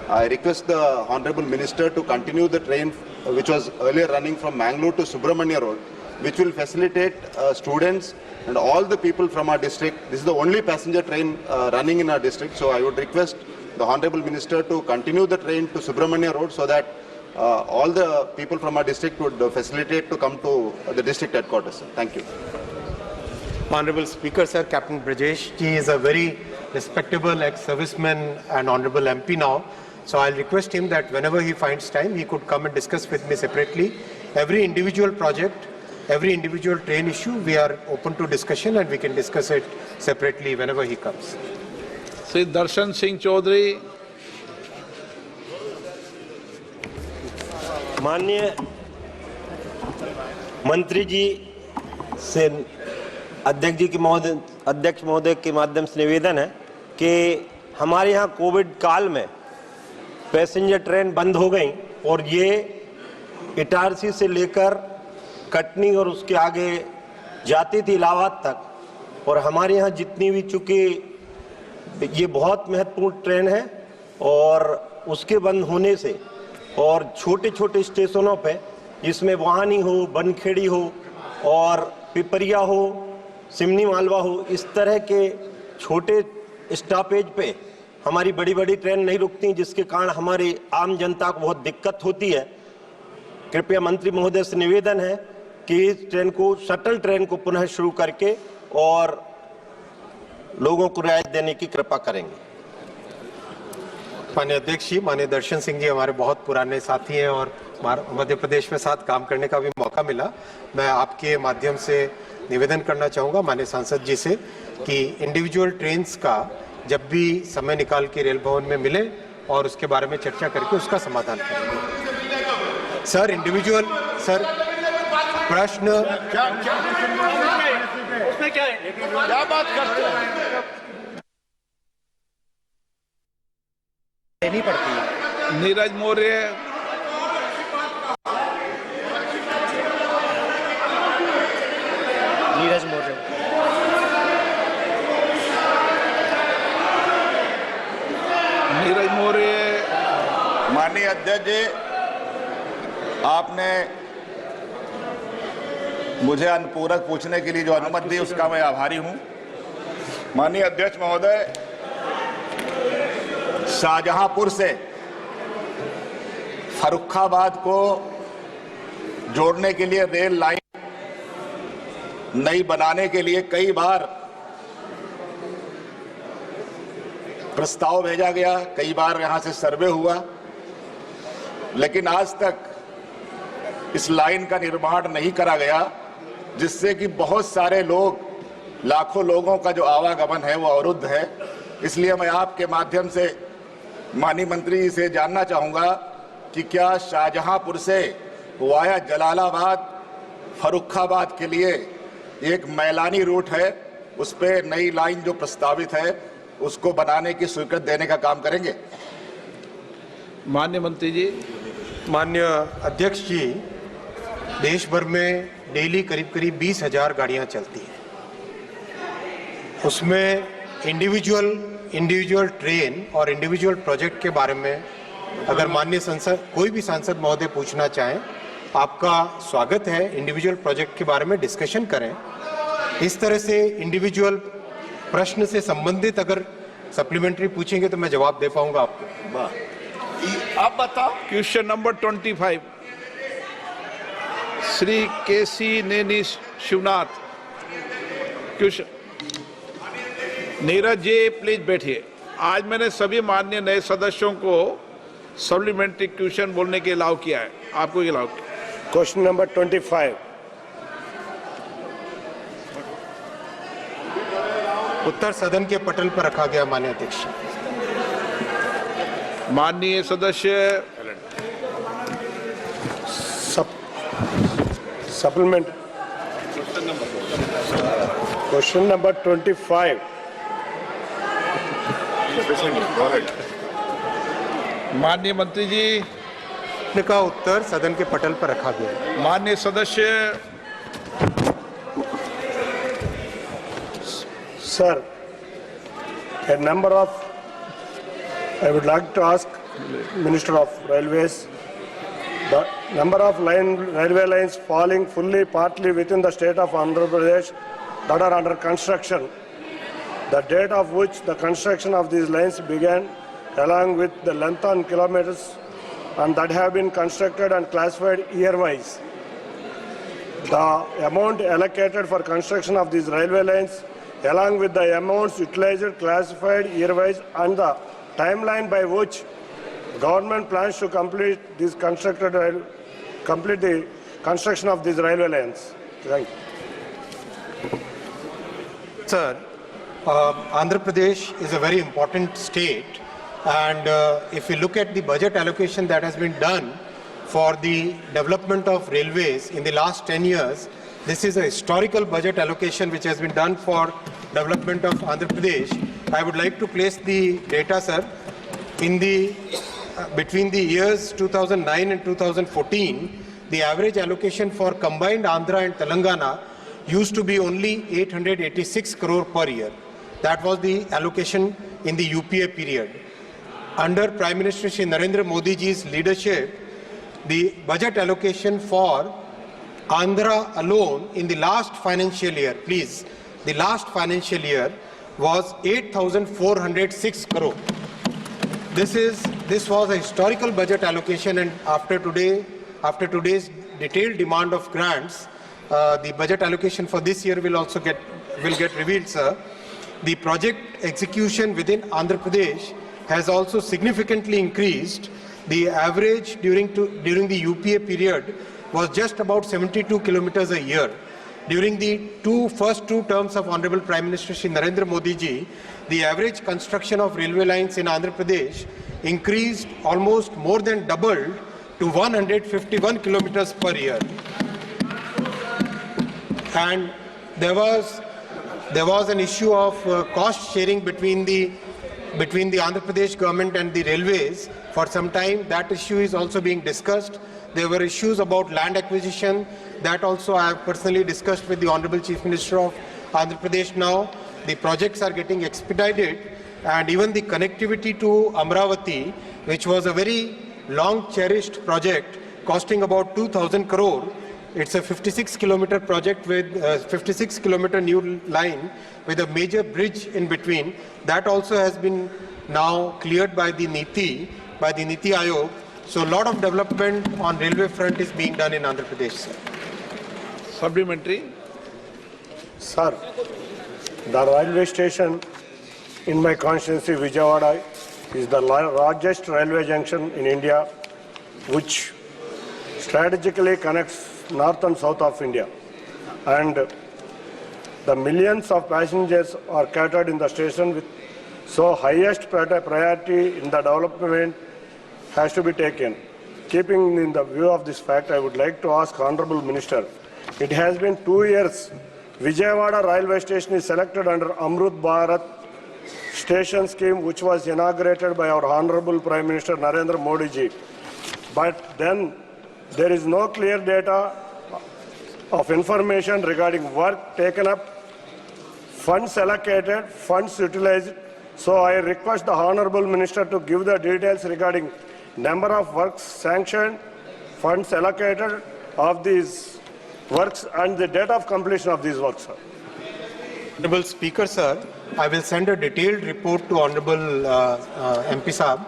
I request the Honorable Minister to continue the train which was earlier running from Mangalore to Subramanya Road, which will facilitate students and all the people from our district. This is the only passenger train running in our district, so I would request the Honorable Minister to continue the train to Subramanya Road so that all the people from our district would facilitate to come to the district headquarters. Sir. Thank you. Honorable Speaker, sir, Captain Brajesh ji is a very respectable ex-serviceman and Honorable MP now. So I'll request him that whenever he finds time, he could come and discuss with me separately. Every individual project, every individual train issue, we are open to discussion and we can discuss it separately whenever he comes. Shri दर्शन सिंह चौधरी। माननीय मंत्री जी से अध्यक्ष महोदय के माध्यम से निवेदन है कि हमारे यहाँ कोविड काल में पैसेंजर ट्रेन बंद हो गई और ये इटारसी से लेकर कटनी और उसके आगे जाती थी इलाहाबाद तक, और हमारे यहाँ जितनी भी, चूँकि ये बहुत महत्वपूर्ण ट्रेन है और उसके बंद होने से और छोटे छोटे स्टेशनों पे जिसमें वाहनी हो, बनखेड़ी हो और पिपरिया हो, सिमनी मालवा हो, इस तरह के छोटे स्टॉपेज पे हमारी बड़ी बड़ी ट्रेन नहीं रुकती, जिसके कारण हमारी आम जनता को बहुत दिक्कत होती है। कृपया मंत्री महोदय से निवेदन है कि इस ट्रेन को, शटल ट्रेन को पुनः शुरू करके और लोगों को रियायत देने की कृपा करेंगे। माननीय अध्यक्ष जी, माननीय दर्शन सिंह जी हमारे बहुत पुराने साथी हैं और मध्य प्रदेश में साथ काम करने का भी मौका मिला। मैं आपके माध्यम से निवेदन करना चाहूँगा माननीय सांसद जी से कि इंडिविजुअल ट्रेन्स का जब भी समय निकाल के रेल भवन में मिले और उसके बारे में चर्चा करके उसका समाधान करें। सर, इंडिविजुअल सर प्रश्न उसमें क्या है, क्या बात करते हैं? नहीं पड़ती है। नीरज मौर्य। नीरज मौर्य। नीरज मौर्य। माननीय अध्यक्ष जी, आपने मुझे अनुपूरक पूछने के लिए जो अनुमति दी उसका मैं आभारी हूं। माननीय अध्यक्ष महोदय, शाहजहांपुर से फर्रुखाबाद को जोड़ने के लिए रेल लाइन नई बनाने के लिए कई बार प्रस्ताव भेजा गया, कई बार यहां से सर्वे हुआ, लेकिन आज तक इस लाइन का निर्माण नहीं करा गया, जिससे कि बहुत सारे लोग, लाखों लोगों का जो आवागमन है वो अवरुद्ध है। इसलिए मैं आपके माध्यम से माननीय मंत्री जी से जानना चाहूंगा कि क्या शाहजहांपुर से वाया जलालाबाद फर्रुखाबाद के लिए एक मैलानी रूट है, उस पे नई लाइन जो प्रस्तावित है उसको बनाने की स्वीकृति देने का काम करेंगे? माननीय मंत्री जी। माननीय अध्यक्ष जी, देश भर में डेली करीब करीब 20,000 गाड़ियां चलती हैं। उसमें इंडिविजुअल ट्रेन और इंडिविजुअल प्रोजेक्ट के बारे में अगर माननीय संसद कोई भी सांसद महोदय पूछना चाहें, आपका स्वागत है। इंडिविजुअल प्रोजेक्ट के बारे में डिस्कशन करें। इस तरह से इंडिविजुअल प्रश्न से संबंधित अगर सप्लीमेंट्री पूछेंगे तो मैं जवाब दे पाऊंगा आपको। आप बताओ। Question number 25 Shri Kesineni Shivnath. Question Neeraj ji please बैठिए। आज मैंने सभी माननीय नए सदस्यों को सप्लीमेंट्री क्वेश्चन बोलने के अलाउ किया है, आपको अलाउ किया। क्वेश्चन नंबर 25 उत्तर सदन के पटल पर रखा गया। माननीय अध्यक्ष, माननीय सदस्य सप्लीमेंट क्वेश्चन नंबर 25 माननीय मंत्री जी का उत्तर सदन के पटल पर रखा गया। माननीय सदस्य Sir, a number of, I would like to ask Minister of Railways, the number of railway lines falling fully, partly within the state of Andhra Pradesh that are under construction, the date of which the construction of these lines began, along with the length on kilometers, and that have been constructed and classified year-wise. The amount allocated for construction of these railway lines, along with the amounts utilized, classified year-wise, and the timeline by which government plans to complete the construction of these railway lines. Thank you. Sir, Andhra Pradesh is a very important state, and if you look at the budget allocation that has been done for the development of railways in the last 10 years, this is a historical budget allocation which has been done for development of Andhra Pradesh. I would like to place the data, sir. In the between the years 2009 and 2014, the average allocation for combined Andhra and Telangana used to be only 886 crore per year. That was the allocation in the UPA period. Under Prime Minister Shri Narendra Modi ji's leadership, the budget allocation for Andhra alone in the last financial year, the last financial year was 8,406 crore. This was a historical budget allocation, and after today's detailed demand of grants, the budget allocation for this year will also get revealed, sir. The project execution within Andhra Pradesh has also significantly increased. The average during the UPA period was just about 72 kilometers a year. During the first two terms of Honorable Prime Minister Shri Narendra Modi ji, the average construction of railway lines in Andhra Pradesh increased almost more than doubled to 151 kilometers per year. And there was an issue of cost sharing between the Andhra Pradesh government and the railways. For some time, that issue is also being discussed. There were issues about land acquisition. That also I have personally discussed with the Honorable Chief Minister of Andhra Pradesh now. The projects are getting expedited, and even the connectivity to Amravati, which was a very long cherished project costing about 2,000 crore. It's a 56-kilometer project with 56-kilometer new line with a major bridge in between. That also has been now cleared by the Niti Aayog. So a lot of development on railway front is being done in Andhra Pradesh, sir. Supplementary. Sir, the railway station in my constituency, Vijayawada, is the largest railway junction in India, which strategically connects north and south of India. And the millions of passengers are catered in the station with so highest priority in the development has to be taken. Keeping in the view of this fact, I would like to ask Honorable Minister, it has been 2 years. Vijayawada railway station is selected under Amrut Bharat station scheme, which was inaugurated by our Honorable Prime Minister Narendra Modi ji. But then there is no clear data of information regarding work taken up, funds allocated, funds utilized. So I request the Honorable Minister to give the details regarding number of works sanctioned, funds allocated of these works and the date of completion of these works, sir. Honorable Speaker, sir, I will send a detailed report to Honorable MP Saab.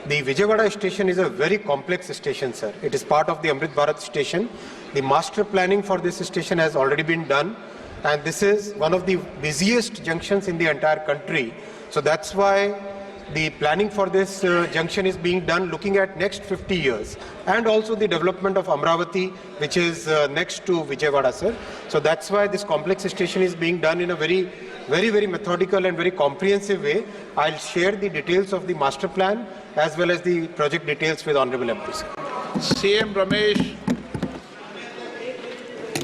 The Vijayawada station is a very complex station, sir. It is part of the Amrit Bharat station. The master planning for this station has already been done, and this is one of the busiest junctions in the entire country. So that's why the planning for this junction is being done looking at next 50 years, and also the development of Amravati, which is next to Vijayawada, sir. So that's why this complex station is being done in a very methodical and very comprehensive way. I'll share the details of the master plan as well as the project details with Honorable MP, sir. CM Ramesh.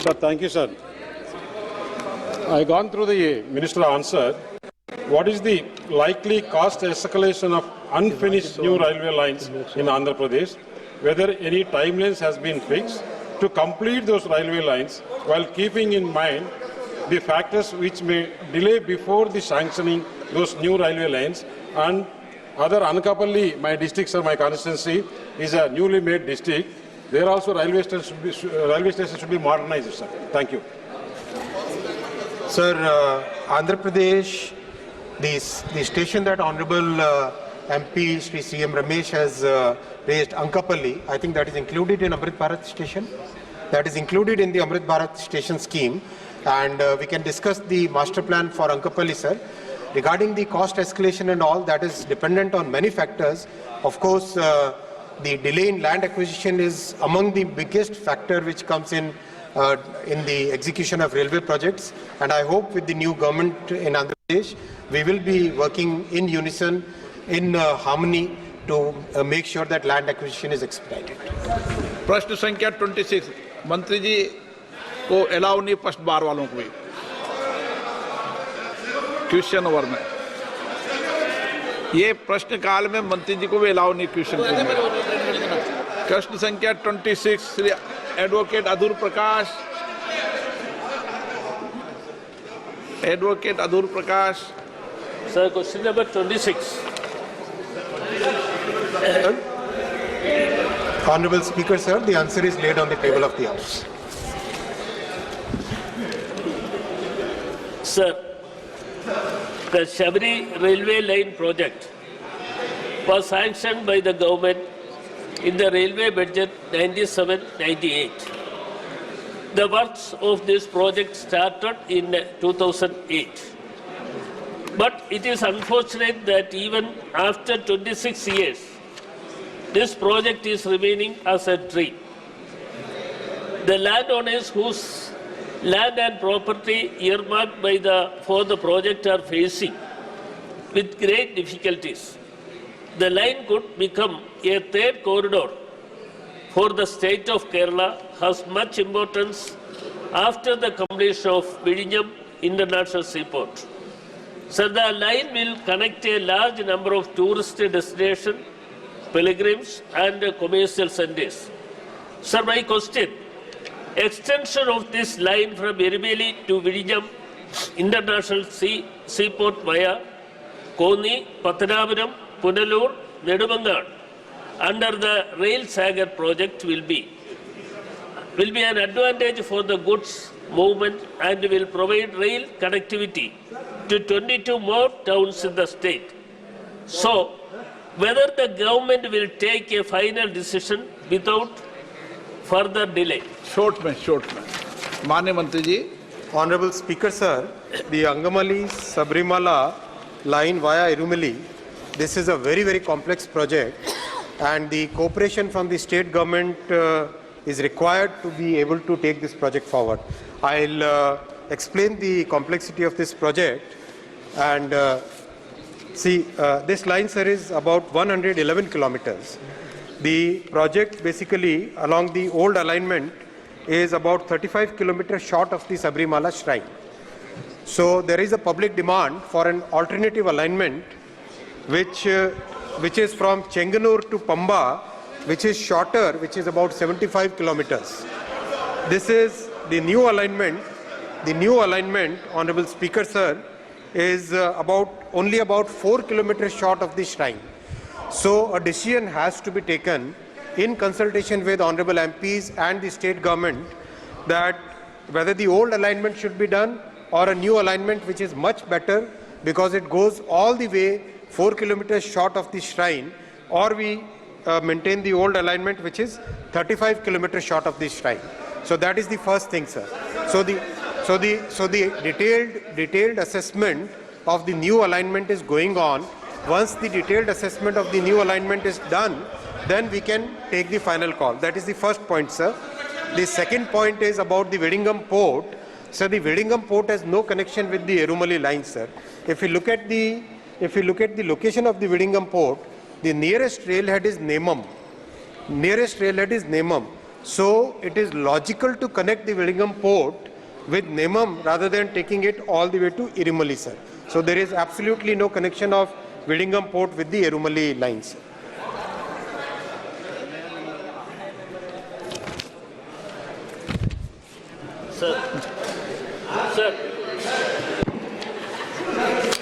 Sir, thank you, sir. I gone through the minister answer. What is the likely cost escalation of unfinished new railway lines in Andhra Pradesh? Whether any timelines has been fixed to complete those railway lines while keeping in mind the factors which may delay before the sanctioning those new railway lines. And other Anakapalli, my district, sir, my constituency is a newly made district. There also railway stations should be modernized, sir. Thank you. Sir, Andhra Pradesh, the station that Honorable MP Shri CM Ramesh has raised, Ankapalli, I think that is included in Amrit Bharat station. That is included in the Amrit Bharat station scheme, and we can discuss the master plan for Ankapalli, sir. Regarding the cost escalation and all, that is dependent on many factors. Of course, the delay in land acquisition is among the biggest factor which comes in the execution of railway projects, and I hope with the new government in Andhra Pradesh, we will be working in unison, in harmony to make sure that land acquisition is expedited. प्रश्न संख्या 26 मंत्री जी को allow नहीं, first बार वालों को भी question over में ये प्रश्न काल में मंत्री जी को भी अलाउ नहीं क्वेश्चन पूछने। प्रश्न संख्या 26 Shri advocate Adoor Prakash. Advocate Adoor Prakash. Sir, question number 26। Honorable Speaker, sir, the answer is laid on the table of the House. Sir, the Shabri railway line project was sanctioned by the government in the railway budget 97-98. The works of this project started in 2008. But it is unfortunate that even after 26 years, this project is remaining as a dream. The landowners whose land and property earmarked for the project are facing with great difficulties. The line could become a third corridor for the state of Kerala, has much importance after the completion of Vizhinjam International Seaport. So the line will connect a large number of tourist destinations, pilgrims and commercial centers. Sir, my question, extension of this line from Eribeli to Vizhinjam International Seaport via Koni, Patanapuram, Punalur, Nedumangal under the Rail Sagar project will be an advantage for the goods movement and will provide rail connectivity to 22 more towns in the state. So, whether the government will take a final decision without further delay. Short में माननीय मंत्री जी. Honorable Speaker, sir, the Angamali Sabrimala line via Irumali, this is a very, very complex project, and the cooperation from the state government is required to be able to take this project forward. I'll explain the complexity of this project. And this line, sir, is about 111 kilometers. The project basically along the old alignment is about 35 kilometers short of the Sabrimala shrine. So there is a public demand for an alternative alignment which is from Chenganur to Pamba, which is shorter, which is about 75 kilometers. This is the new alignment. The new alignment, Honorable Speaker, sir, is only about 4 kilometers short of the shrine. So a decision has to be taken in consultation with honorable MPs and the state government that whether the old alignment should be done or a new alignment which is much better because it goes all the way 4 kilometers short of the shrine, or we maintain the old alignment which is 35 kilometers short of the shrine. So that is the first thing, sir. So the detailed assessment of the new alignment is going on. Once the detailed assessment of the new alignment is done, then we can take the final call. That is the first point, sir. The second point is about the Vedingam port. So the Vedingam port has no connection with the Erumali line, sir. If you look at the location of the Vedingam port, the nearest railhead is Nemam. So it is logical to connect the Vedingam port with Nemam rather than taking it all the way to Irumali, sir. So there is absolutely no connection of Vedingam port with the Erumali lines.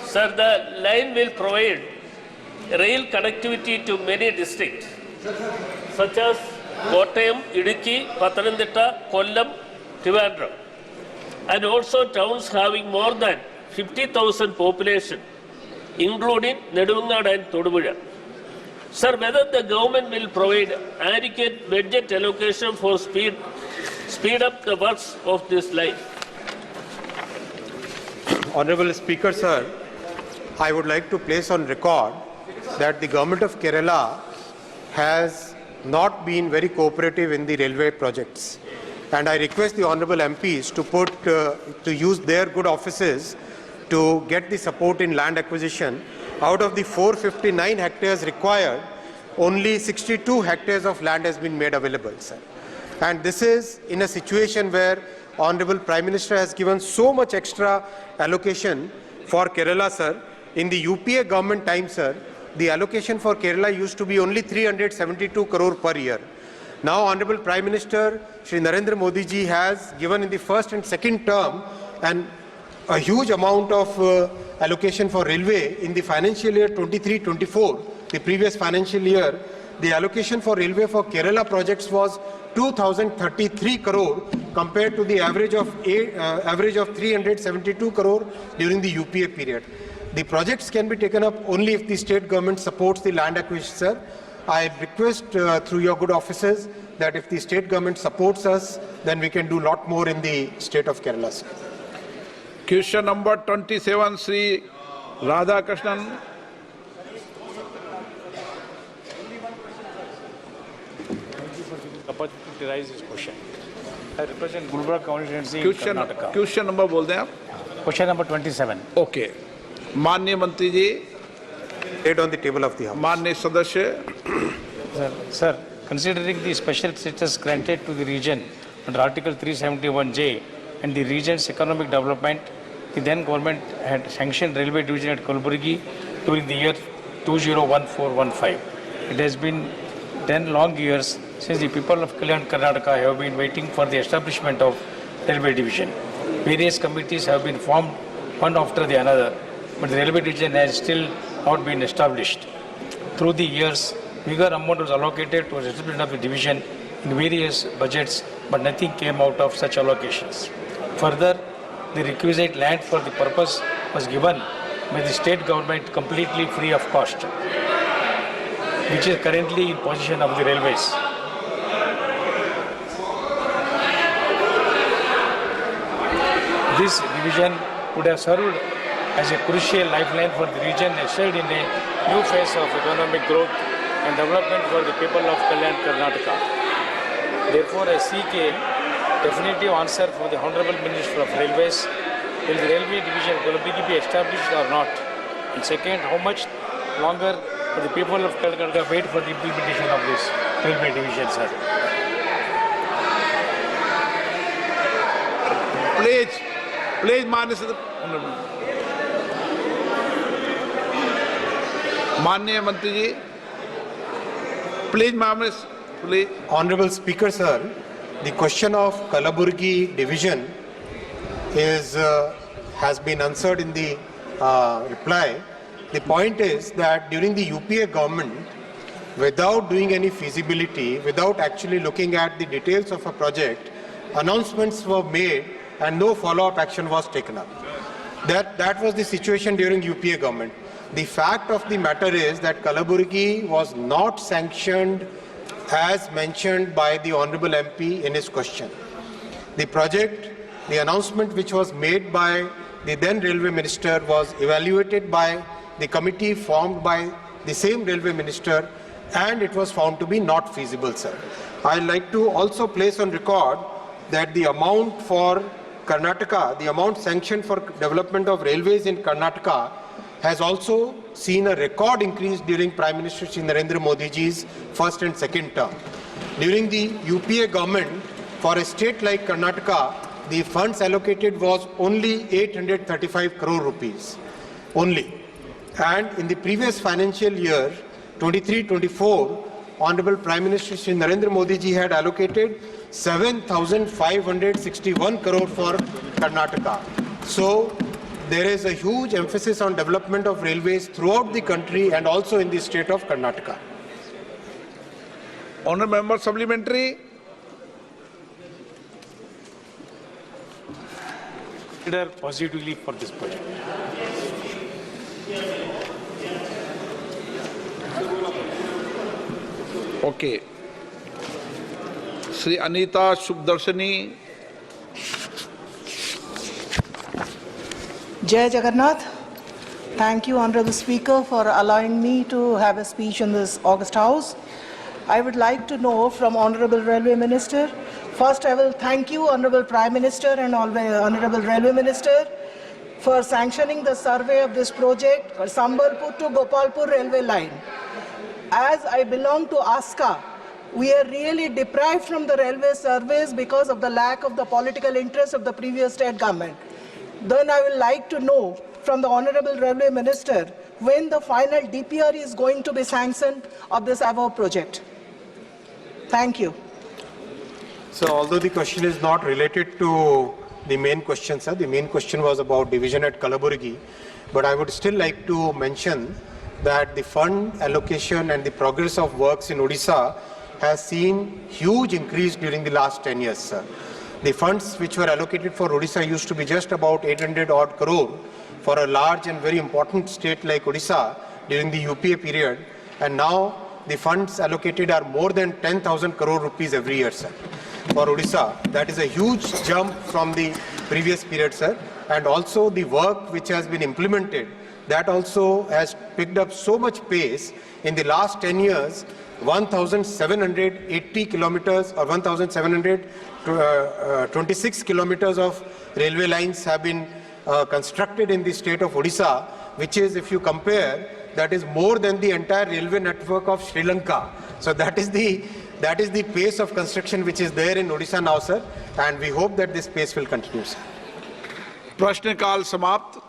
Sir, the line will provide rail connectivity to many districts, such as Kottayam, Idukki, Pathanamthitta, Kollam, Trivandrum, and also towns having more than 50,000 population, including Nedumangad and Todupuzha. Sir, whether the government will provide adequate budget allocation for speed up the works of this line. Honorable Speaker, sir, I would like to place on record that the government of Kerala has not been very cooperative in the railway projects. And I request the honorable MPs to use their good offices to get the support in land acquisition. Out of the 459 hectares required, only 62 hectares of land has been made available, sir. And this is in a situation where Honorable Prime Minister has given so much extra allocation for Kerala, sir. In the UPA government time, sir, the allocation for Kerala used to be only 372 crore per year. Now, Honorable Prime Minister Shri Narendra Modi ji has given in the first and second term a huge amount of allocation for railway in the financial year 23-24, the previous financial year. The allocation for railway for Kerala projects was 2,033 crore compared to the average of 372 crore during the UPA period. The projects can be taken up only if the state government supports the land acquisition, sir. I request through your good offices that if the state government supports us, then we can do a lot more in the state of Kerala, sir. Question number 27, Sri Radhakrishnan. Opportunity to raise this question. I represent Gulbarga constituency in Karnataka. Question number बोल दें आप. Question number 27. Okay. माननीय मंत्री जी. Laid on the table of the House. माननीय सदस्य. Sir, considering the special status granted to the region under Article 371J and the region's economic development, the then government had sanctioned railway division at Kalburgi during the year 2014-15. It has been 10 long years since the people of Kalyan Karnataka have been waiting for the establishment of railway division. Various committees have been formed one after the another, but the railway division has still not been established. Through the years, bigger amount was allocated towards establishment of the division in various budgets, but nothing came out of such allocations. Further, the requisite land for the purpose was given, by the state government completely free of cost, which is currently in possession of the railways. This division would have served as a crucial lifeline for the region, ushered in a new phase of economic growth and development for the people of Kalyan, Karnataka. Therefore, I seek a definitive answer from the Honorable Minister of Railways. Will the railway division Kalaburgi be established or not? And second, how much longer will the people of Karnataka wait for the implementation of this railway division, sir? Please, माननीय मंत्री जी, please. Honorable Speaker, sir, the question of Kalaburgi division has been answered in the reply. The point is that during the UPA government, without doing any feasibility, without actually looking at the details of a project, announcements were made and no follow-up action was taken up. That was the situation during UPA government. The fact of the matter is that Kalaburgi was not sanctioned as mentioned by the Honorable MP in his question. The project, the announcement which was made by the then Railway Minister was evaluated by the committee formed by the same Railway Minister, and it was found to be not feasible, sir. I'd like to also place on record that the amount for Karnataka, the amount sanctioned for development of railways in Karnataka has also seen a record increase during Prime Minister Shri Narendra Modi ji's first and second term. During the UPA government, for a state like Karnataka, the funds allocated was only 835 crore rupees, only. And in the previous financial year, 23-24, Honorable Prime Minister Shri Narendra Modi ji had allocated 7,561 crore for Karnataka. So there is a huge emphasis on development of railways throughout the country and also in the state of Karnataka. Honourable Member Supplementary. Consider positively for this project. Okay. Sri Anita Shubdarshani. Jai Jagannath. Thank you, Honorable Speaker, for allowing me to have a speech in this August House. I would like to know from Honorable Railway Minister. First, I will thank you, Honorable Prime Minister and Honorable Railway Minister, for sanctioning the survey of this project, Sambalpur to Gopalpur railway line. As I belong to ASCA, we are really deprived from the railway surveys because of the lack of the political interest of the previous state government. Then I would like to know from the Honorable Railway Minister when the final DPR is going to be sanctioned of this above project. Thank you. So although the question is not related to the main question, sir, the main question was about division at Kalaburgi, but I would still like to mention that the fund allocation and the progress of works in Odisha has seen huge increase during the last 10 years, sir. The funds which were allocated for Odisha used to be just about 800 odd crore for a large and very important state like Odisha during the UPA period, and now the funds allocated are more than 10,000 crore rupees every year, sir. For Odisha, that is a huge jump from the previous period, sir. And also the work which has been implemented, that also has picked up so much pace. In the last 10 years, 1,780 kilometers or 1,726 kilometers of railway lines have been constructed in the state of Odisha, which is, if you compare, that is more than the entire railway network of Sri Lanka. So that is the pace of construction which is there in Odisha now, sir, and we hope that this pace will continue, sir. प्रश्नकाल समाप्त.